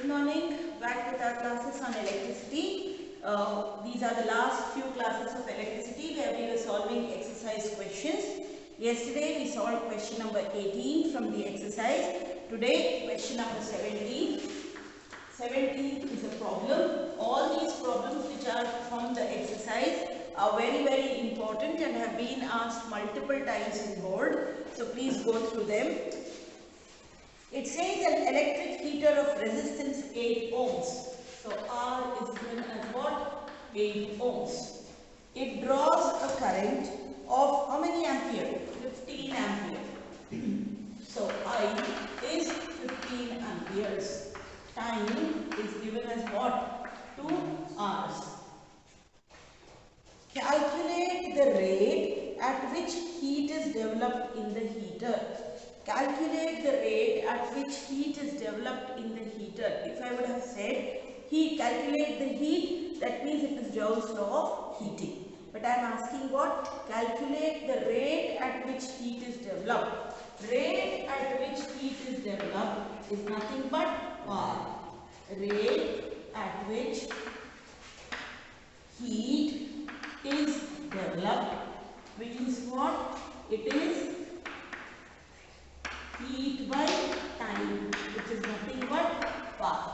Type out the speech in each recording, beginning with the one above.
morning. Back with our classes on electricity. These are the last few classes of electricity where we were solving exercise questions. Yesterday we solved question number 18 from the exercise. Today question number 17. 17 is a problem. All these problems which are from the exercise are very important and have been asked multiple times in board. So please go through them. It says an electric heater of resistance 8 ohms. So R is given as what? 8 ohms. It draws a current of how many ampere? 15 ampere. So I is 15 amperes. Time is given as what? 2 hours. Calculate the rate at which heat is developed in the heater. Calculate the rate at which heat is developed in the heater. If I would have said calculate the heat, that means it is joules law of heating. But I am asking what? Calculate the rate at which heat is developed. Rate at which heat is developed is nothing but R. Rate at which heat is developed means what? It is heat by time, which is nothing but power.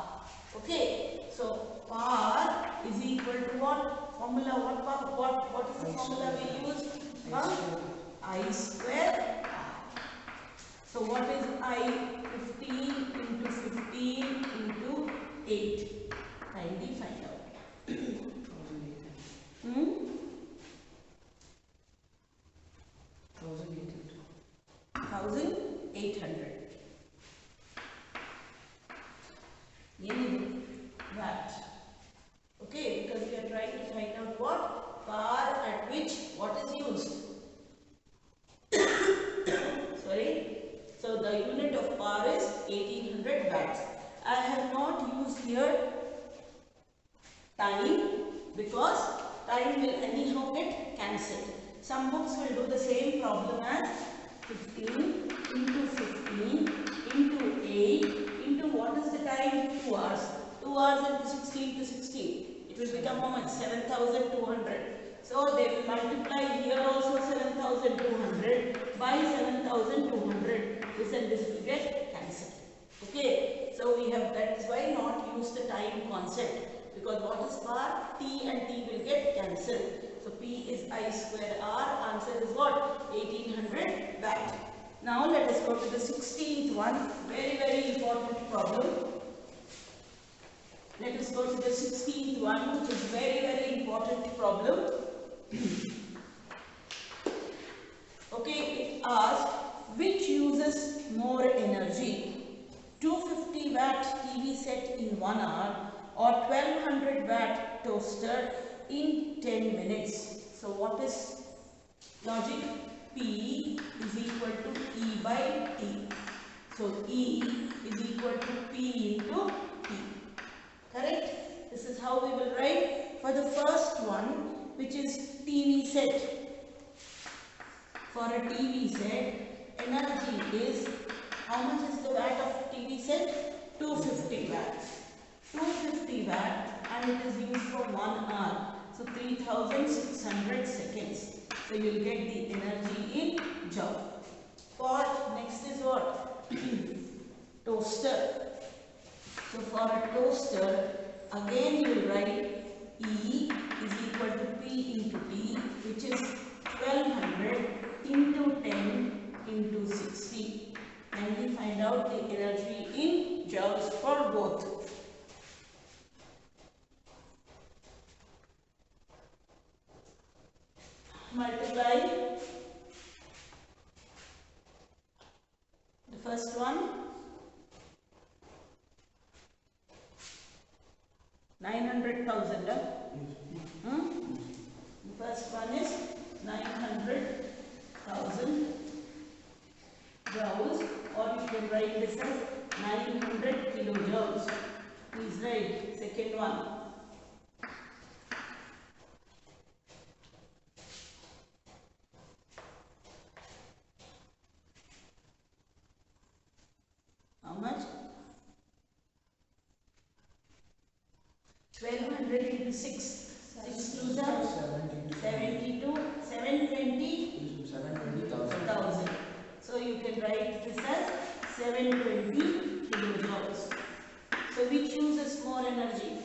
Okay, so power is equal to what? Formula what is the formula we use? I square R. So what is I? 15 into 15 into 8. Kindly find out. 1800. Watt. Okay, because we are trying to find out what? Power at which what is used. Sorry. So the unit of power is 1800 watts. I have not used here time because time will anyhow get cancelled. Some books will do the same problem as 15 into 15 into 8 into what is the time? 2 hours. 2 hours into 16 to 16. It will become how much? 7200. So they will multiply here also 7200 by 7200. This and this will get cancelled. Okay. So we have, that is why not use the time concept, because what is power? T and T will get cancelled. So P is I square R. Answer is what? 1800 watt. Now let us go to the 16th one. Very important problem. Let us go to the 16th one, which is very important problem. Okay, it asks which uses more energy? 250 watt TV set in 1 hour or 1200 watt toaster in 10 minutes. So what is logic? P is equal to E by T. So E is equal to P into T. Correct? This is how we will write for the first one, which is TV set. For a TV set, energy is, how much is the watt of TV set? 250 watts. 250 watt and it is used for 1 hour. So 3600 seconds. So you will get the energy in joule. For next is what? Toaster. So for a toaster, again you will write E is equal to P into T, which is 1200 into 10 into 60. And we find out the energy in joules for both. Multiply the first one, 900,000. The first one is 900,000 joules, or you can write this as 900 kilojoules. Please write second one. How much? 100 into 6. 6 to the 72. 720. 720,000. So you can write this as 720 kilojoules. So which uses more energy?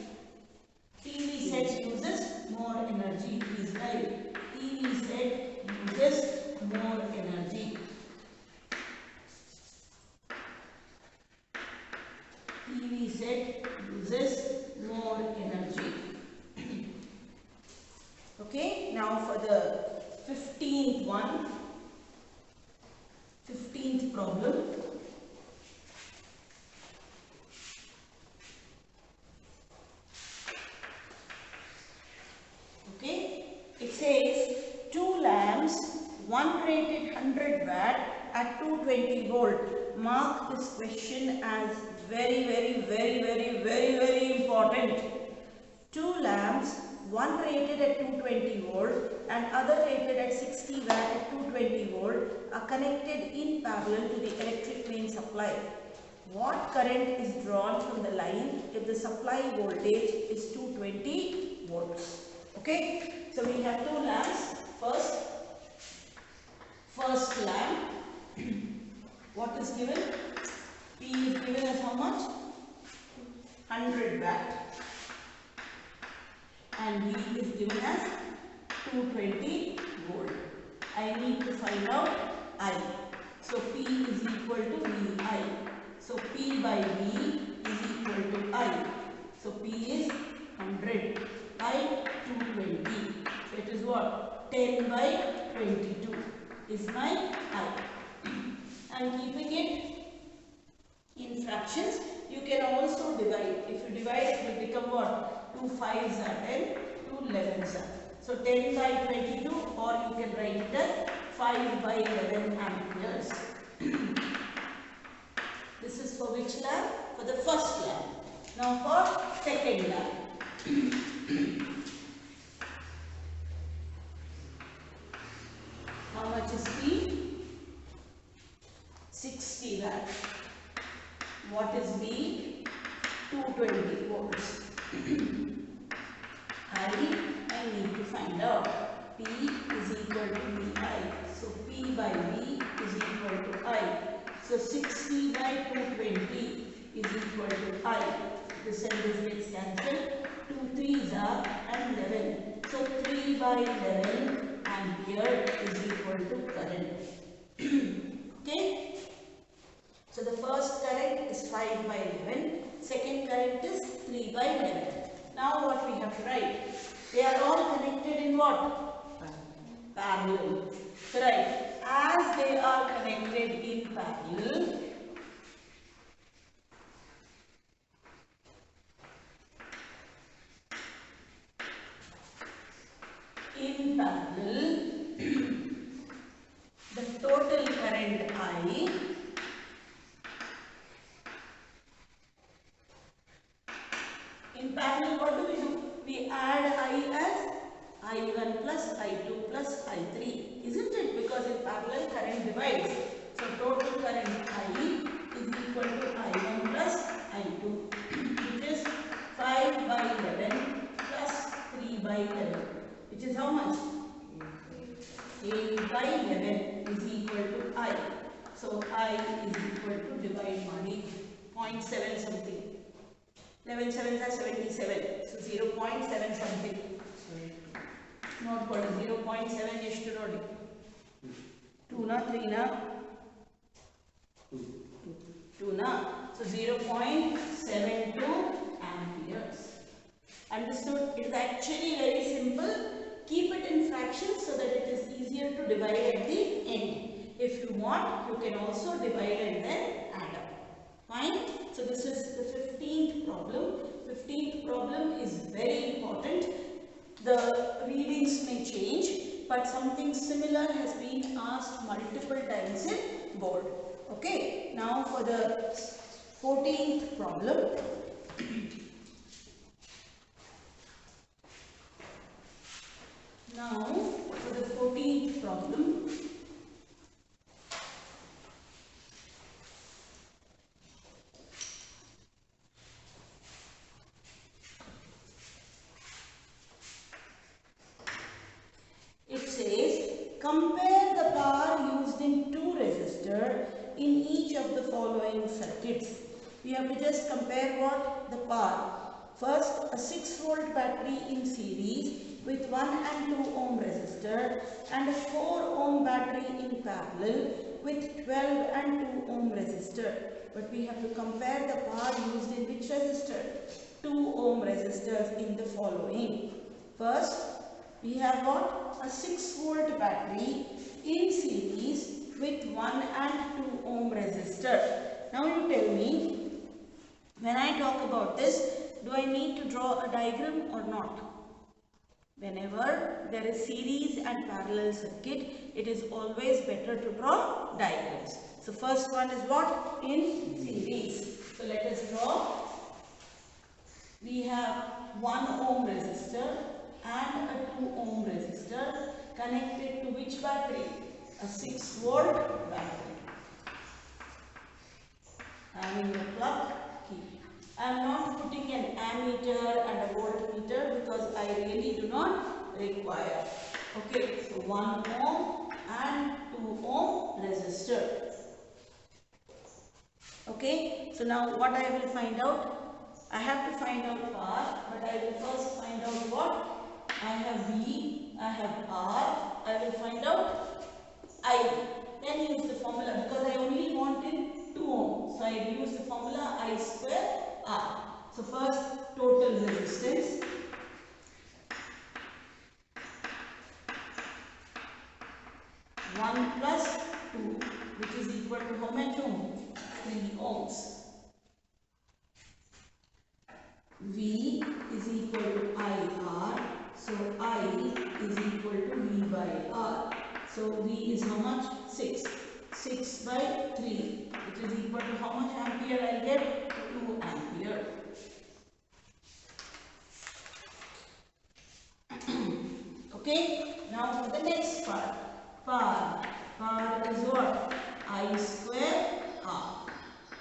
TV set uses more energy. Please write. TV set uses more energy. TV set uses more energy. Okay, now for the 15th one, 15th problem. Okay, it says 2 lamps, one rated 100 watt at 220 volt. Mark this question as very important. 2 lamps, one rated at 220 volt and other rated at 60 watt at 220 volt are connected in parallel to the electric main supply. What current is drawn from the line if the supply voltage is 220 volts? Okay, so we have 2 lamps. First lamp, what is given? P is given as how much? 100 watt. And V is given as 220 volt. I need to find out I. So P is equal to VI. So P by V is equal to I. So P is 100 by 220. So it is what? 10 by 22 is my I. And keeping it in fractions, you can also divide. If you divide, it will become what? 2 5s are 10, 2 11s are. So 10 by 22, or you can write it as 5 by 11 amperes. This is for which lamp? For the first lamp. Now for second lamp. How much is P? 60 watt. What is V? 220 volts. I need to find out. P is equal to VI. So P by V is equal to I. So 60 by 220 is equal to I. This and this gets cancelled. 2 3s are and 11. So 3 by 11 ampere is equal to current. Okay. So the first current is 5 by 11. Second current is 3 by 11. Now what we have to write? They are all connected in what? Parallel. So right. As they are connected in parallel, the total current I in parallel, what do? We add I as I1 plus I2 plus I3, isn't it? Because in parallel current divides. So total current I is equal to I1 plus I2, which is 5 by 11 plus 3 by 11, which is how much? 8 by 11 is equal to I. So I is equal to divide ಮಾಡಿ 0.7 something. 11 7s are 77. So 0.7 something. Not called 0.7 ಎಷ್ಟು ನೋಡಿ 2 na 3 na 2 na. So 0.72 amperes. Understood? It is actually very simple. Keep it in fractions so that it is easier to divide at the end. If you want, you can also divide and then add up. Fine? So this is the 15th problem. 15th problem is very important. The readings may change, but something similar has been asked multiple times in board. Okay? Now for the 14th problem. Now for the 14th problem. circuits. We have to just compare what? The power. First, a 6-volt battery in series with 1 and 2 ohm resistor and a 4 ohm battery in parallel with 12 and 2 ohm resistor. But we have to compare the power used in which resistor? 2 ohm resistors in the following. First, we have what? A 6-volt battery in series with 1 and 2 ohm resistor. Now you tell me, when I talk about this, do I need to draw a diagram or not? Whenever there is series and parallel circuit, it is always better to draw diagrams. So first one is what? In series. So let us draw. We have 1 ohm resistor and a 2 ohm resistor connected to which battery? A 6-volt battery. Having a plug key. I am not putting an ammeter and a voltmeter because I really do not require. Okay, so 1 ohm and 2 ohm resistor. Okay, so now what I will find out? I have to find out power, but I will first find out what? I have V, I have R, I will find out I. Then use the formula because I only wanted 2 ohm. So I use the formula I square R. So first, total resistance. One plus 2, which is equal to how much ohm? 3 ohms. V is equal to IR. So I is equal to V by R. So V is how much? 6. 6 by 3, which is equal to how much ampere I get? 2 ampere. Okay, now for the next part. Power. Power is what? I square R.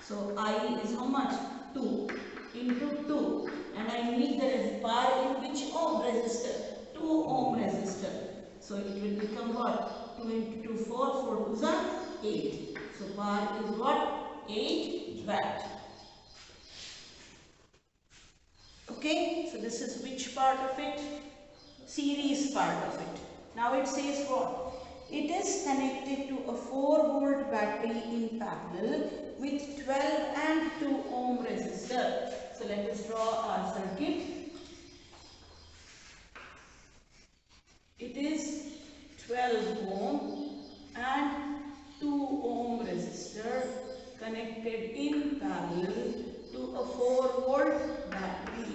So I is how much? 2 into 2. And I need the power in which ohm resistor? 2 ohm resistor. So it will become what? 2 into 2, 4. 4 2s are 8. So power is what? 8 watt. Okay, so this is which part of it? Series part of it. Now it says what? It is connected to a 4-volt battery in parallel with 12 and 2 ohm resistor. So let us draw our circuit. It is 12 ohm and 2 ohm resistor connected in parallel to a 4-volt battery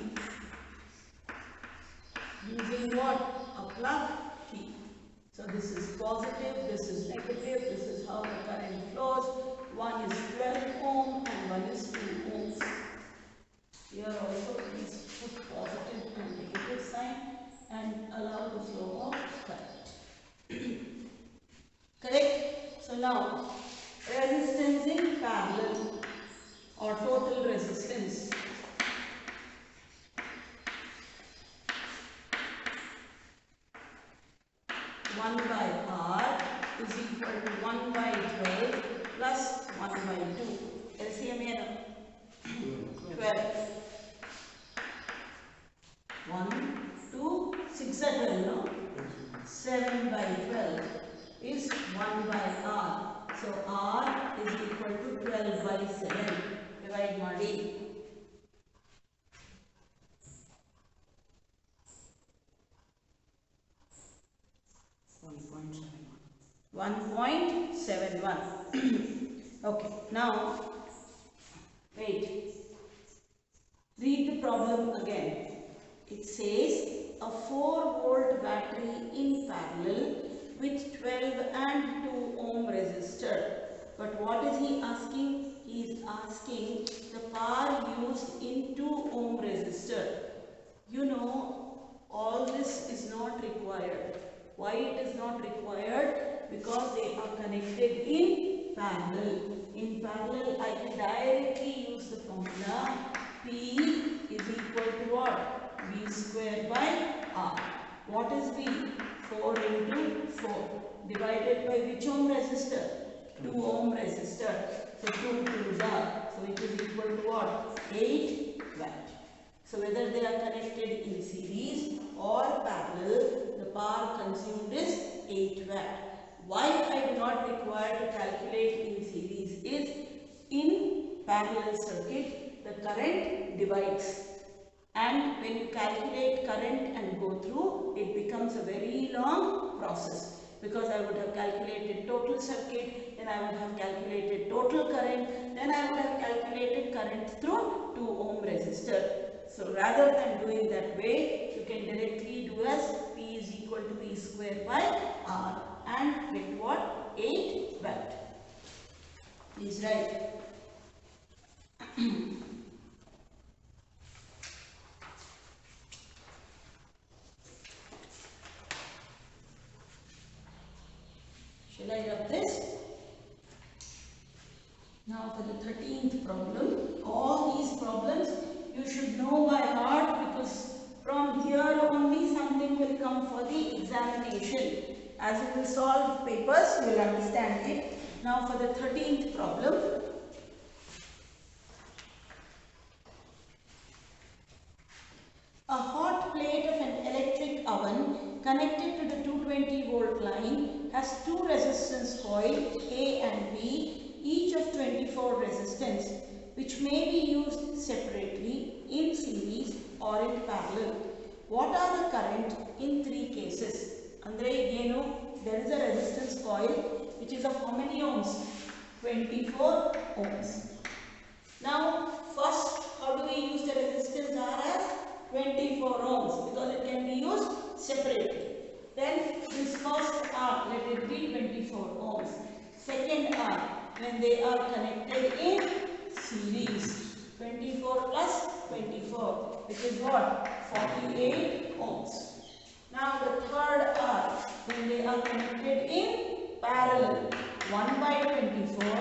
using what? A plug key. So this is positive, this is negative, this is how the current flows. One is 12 ohm and one is 2 ohms. Here also please put positive and negative sign and allow the flow of current. Correct? So now resistance in parallel or total resistance. One by R is equal to 1 by 12 plus 1 by 2. LCM here 12. 1, 2, 6 are 12, no? 7 by 12 is 1 by R. So R is equal to 12 by 7. Divide ಮಾಡಿ. 1.71. Okay, now wait. Read the problem again. It says a 4-volt battery in parallel with 12 and 2 ohm resistor. But what is he asking? He is asking the power used in 2 ohm resistor. You know, all this is not required. Why it is not required? Because they are connected in parallel. In parallel, I can directly use the formula P is equal to what? V square by R. What is V? 4 into 4 divided by which ohm resistor? 2 ohm resistor. So 2 2s are So it is equal to what? 8 watt. So whether they are connected in series or parallel, the power consumed is 8 watt. Why I do not require to calculate in series is, in parallel circuit, the current divides. And when you calculate current and go through, it becomes a very long process. Because I would have calculated total circuit, then I would have calculated total current, then I would have calculated current through 2 ohm resistor. So rather than doing that way, you can directly do as P is equal to V square by R and get what? 8 watt. Please write. Shall I rub this? Now for the 13th problem. All these problems you should know by heart, because from here only something will come for the examination. As you will solve papers, you will understand it. Now for the 13th problem. A hot plate of an electric oven connected to the 220 volt line has two resistance coils A and B, each of 24 resistance, which may be used separately, in series or in parallel. What are the current in 3 cases? Andre Igeno, there is a resistance coil which is of how many ohms? 24 ohms. Now first, how do we use the resistance R as 24 ohms, because it can be used separately. Then this first R, let it be 24 ohms. Second R, when they are connected in series, 24 plus 24, which is what? 48 ohms. Now the third R, when they are connected in parallel, 1 by 24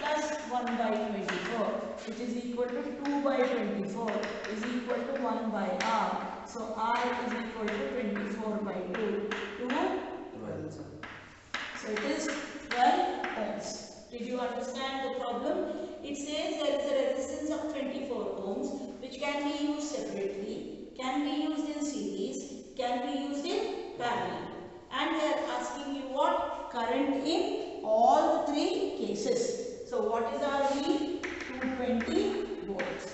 plus 1 by 24, which is equal to 2 by 24 is equal to 1 by R. So R is equal to 24 by 2. 12. So it is 12 ohms. Did you understand the problem? It says there is a resistance of 24 ohms which can be used separately, can be used in series, can be used in parallel. And they are asking you what? Current in all the 3 cases. So what is our V? 220 volts.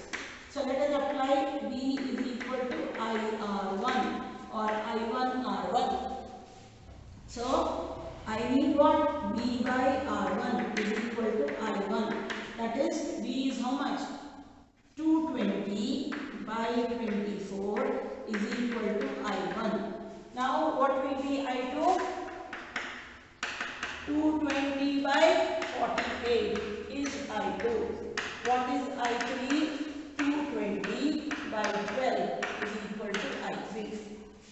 So let us apply V is equal to IR1 or I1R1. So I need what? V by R1 is equal to I1. That is, V is how much? 220 by 24 is equal to I1. Now what will be I2? 220 by 48 is I2. What is I3? 220 by 12 is equal to I3.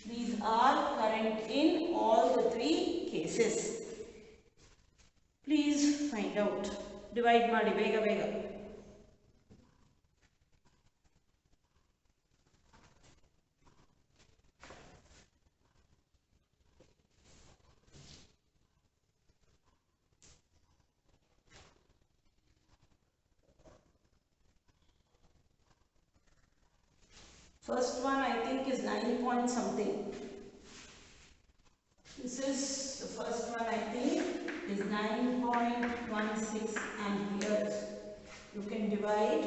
These are current in all the 3 cases. Please find out. Divide ಮಾಡಿ ಬೇಗ ಬೇಗ. First one I think is 9 point something. This is the first one I think is 9.16 amperes. You can divide.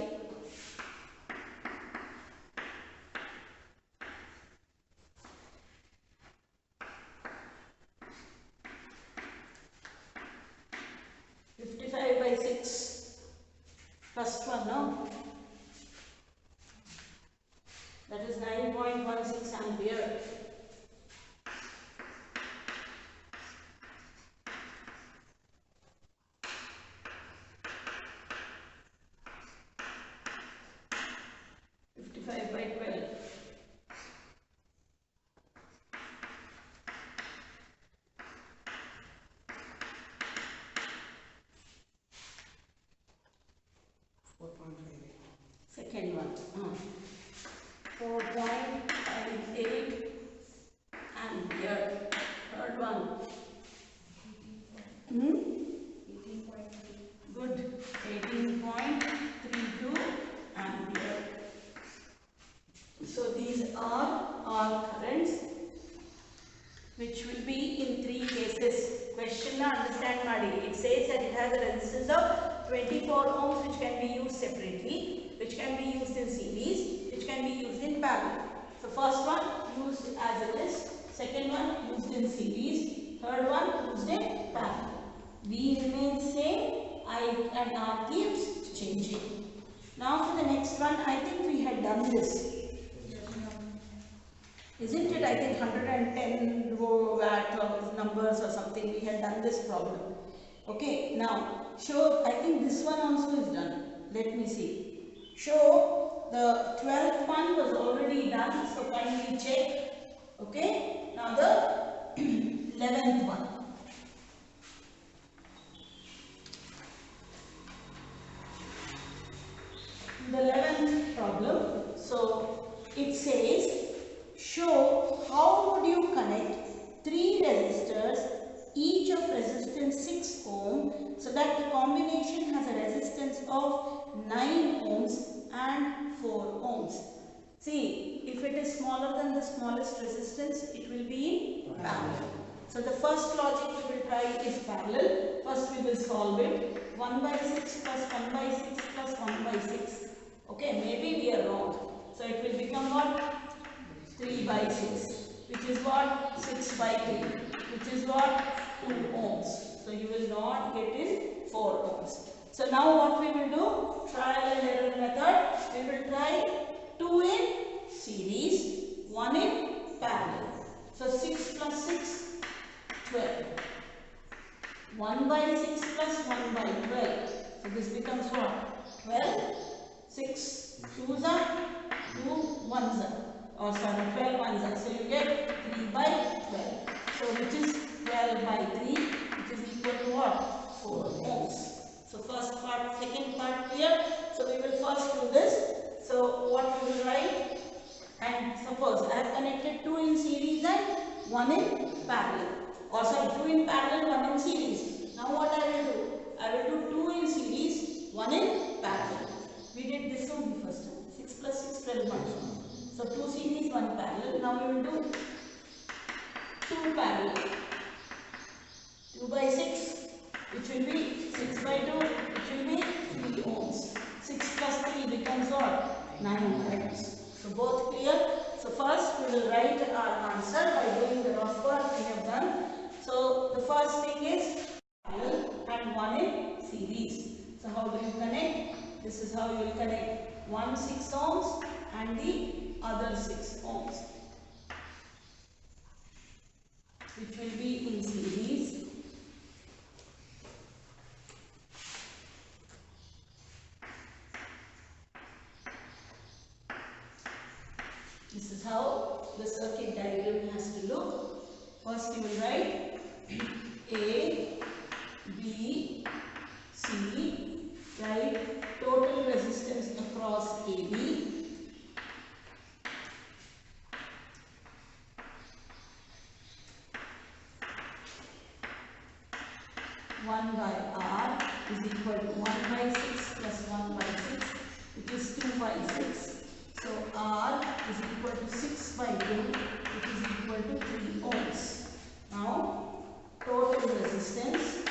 by 6. First one, no? That is 9.16 ampere. Second one, 4.58 ampere. Third one, 18.3. Good, 18.3. has a resistance of 24 ohms which can be used separately, which can be used in series, which can be used in parallel. So first one used as it is, second one used in series, third one used in parallel. V remains same, I and R keeps changing. Now for the next one, I think we had done this. Isn't it? I think 110 watt of numbers or something. We had done this problem. Okay, now show, I think this one also is done. Let me see. Show the 12th one was already done, so kindly check. Okay, now the 11th one. The 11th problem. So it says, show how would you connect 3 resistors, each of resistance 6 ohm, so that the combination has a resistance of 9 ohms and 4 ohms. See, if it is smaller than the smallest resistance, it will be in parallel. So the first logic we will try is parallel. First we will solve it. 1 by 6 plus 1 by 6 plus 1 by 6. Okay, maybe we are wrong. So it will become what? 3 by 6, which is what? 6 by 3, which is what? 2 ohms. So you will not get in 4 ohms. So now what we will do? Trial and error method. We will try 2 in series, 1 in parallel. So 6 plus 6, 12. 1 by 6 plus 1 by 12. So this becomes what? 12. 6 2s are 2 1s are. Or sorry, 12 ones are. So you get 3 by 12. So which is 12 by 3, which is equal to what? 4 ohms. So first part, second part clear. So we will first do this. So what we will write? And suppose I have connected 2 in series and 1 in parallel. Or sorry, 2 in parallel, 1 in series. Now what I will do? I will do 2 in series, 1 in parallel. We did this only first time. 6 plus 6, 12 months. So 2 series, 1 parallel. Now we will do 2 parallel. 2 by 6, which will be 6 by 2, which will be 3 ohms. 6 plus 3 becomes what? 9 ohms. So both clear. So first we will write our answer by doing the rough work we have done. So the first thing is parallel and 1 in series. So how do you connect? This is how you will connect. One 6 ohms and the other 6 ohms, which will be in series. This is how the circuit diagram has to look. First you will write A, B, C, write total resistance across AB. 1 by R is equal to 1 by 6 plus 1 by 6, which is 2 by 6. So R is equal to 6 by 2, which is equal to 3 ohms. Now total resistance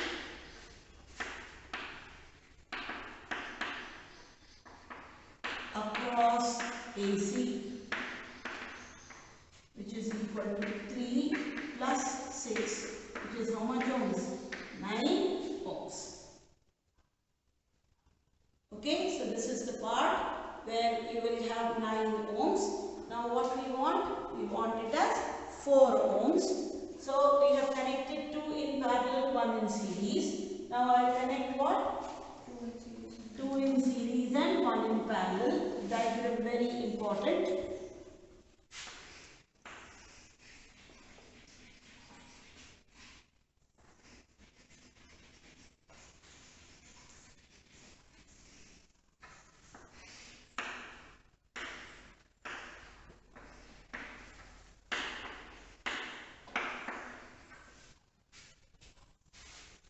across AC, which is equal to 3 plus 6, which is how much ohms? 9 ohms. Okay, so this is the part where you will have 9 ohms. Now what we want? We want it as 4 ohms. So we have connected 2 in parallel, 1 in series. Now I will connect what? 2 in series and 1 in parallel. Diagram very important.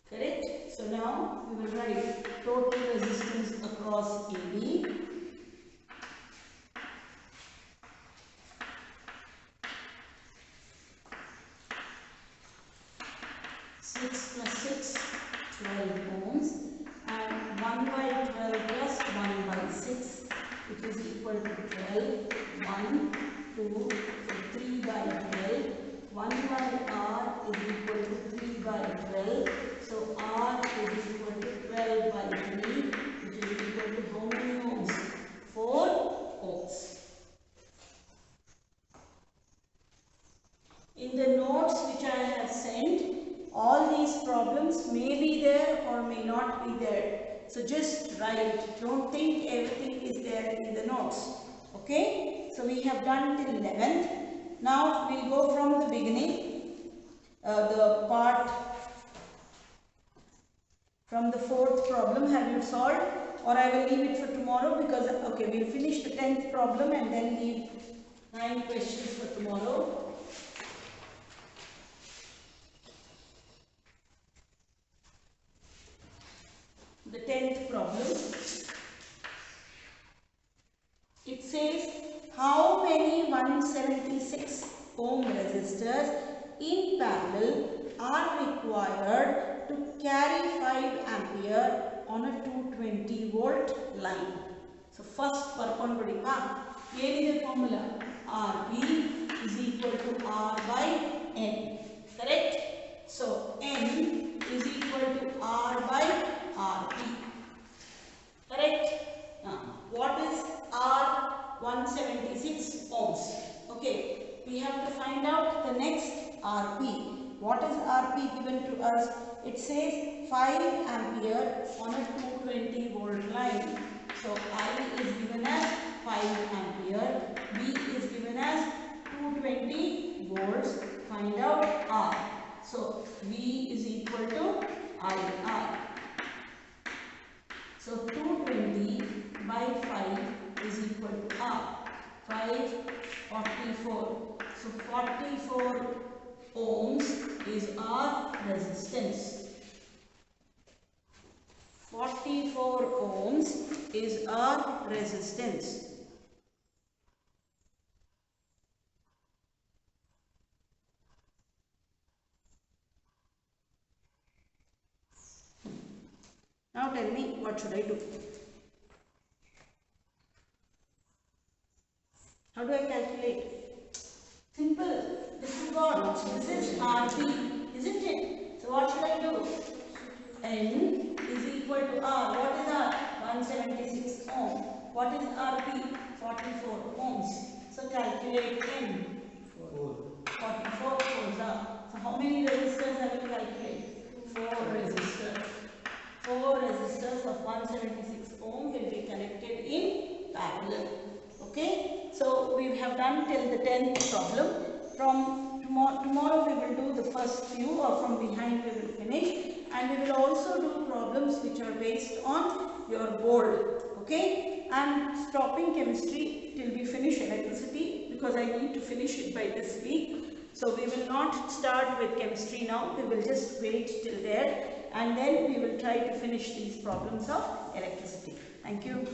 Correct? So now we will write total resistance across AB. Six plus 6, 12 ohms. equal to 12. 1, 2, so 3 by 12. 1 by R is equal to 3 by 12. So R is equal to 12 by 3, which is equal to how many ohms? 4 ohms. In the notes which I have sent, all these problems may be there or may not be there. So just write. Don't think everything is there in the notes. Okay? So we have done till 11th. Now we'll go from the beginning. The part from the 4th problem. Have you solved? Or I will leave it for tomorrow because, okay, we'll finish the 10th problem and then leave 9 questions for tomorrow. The 10th problem, it says how many 176 ohm resistors in parallel are required to carry 5 ampere on a 220 volt line. So first work on the formula RP is equal to R by N, correct? So N is equal to R by RP, correct? What is R 176 ohms? Okay, we have to find out the next RP. What is RP given to us? It says 5 ampere on a 220 volt line. So I is given as 5 ampere, B is given as 220 volts. Find out R. So V is equal to IR. So 220 by 5 is equal to R. 5, 44. So 44 ohms is our resistance. 44 ohms is our resistance. Now tell me, what should I do? How do I calculate? Simple. This is what? This is RP, isn't it? So what should I do? N is equal to R. What is R? 176 ohm. What is RP? 44 ohms. So calculate N. 44 ohms. So how many resistors I will calculate? 4 resistors. 4 resistors of 176 ohm will be connected in parallel. Okay, so we have done till the 10th problem. From tomorrow we will do the first few, or from behind we will finish, and we will also do problems which are based on your board. Okay, I am stopping chemistry till we finish electricity because I need to finish it by this week. So we will not start with chemistry now, we will just wait till there, and then we will try to finish these problems of electricity. Thank you.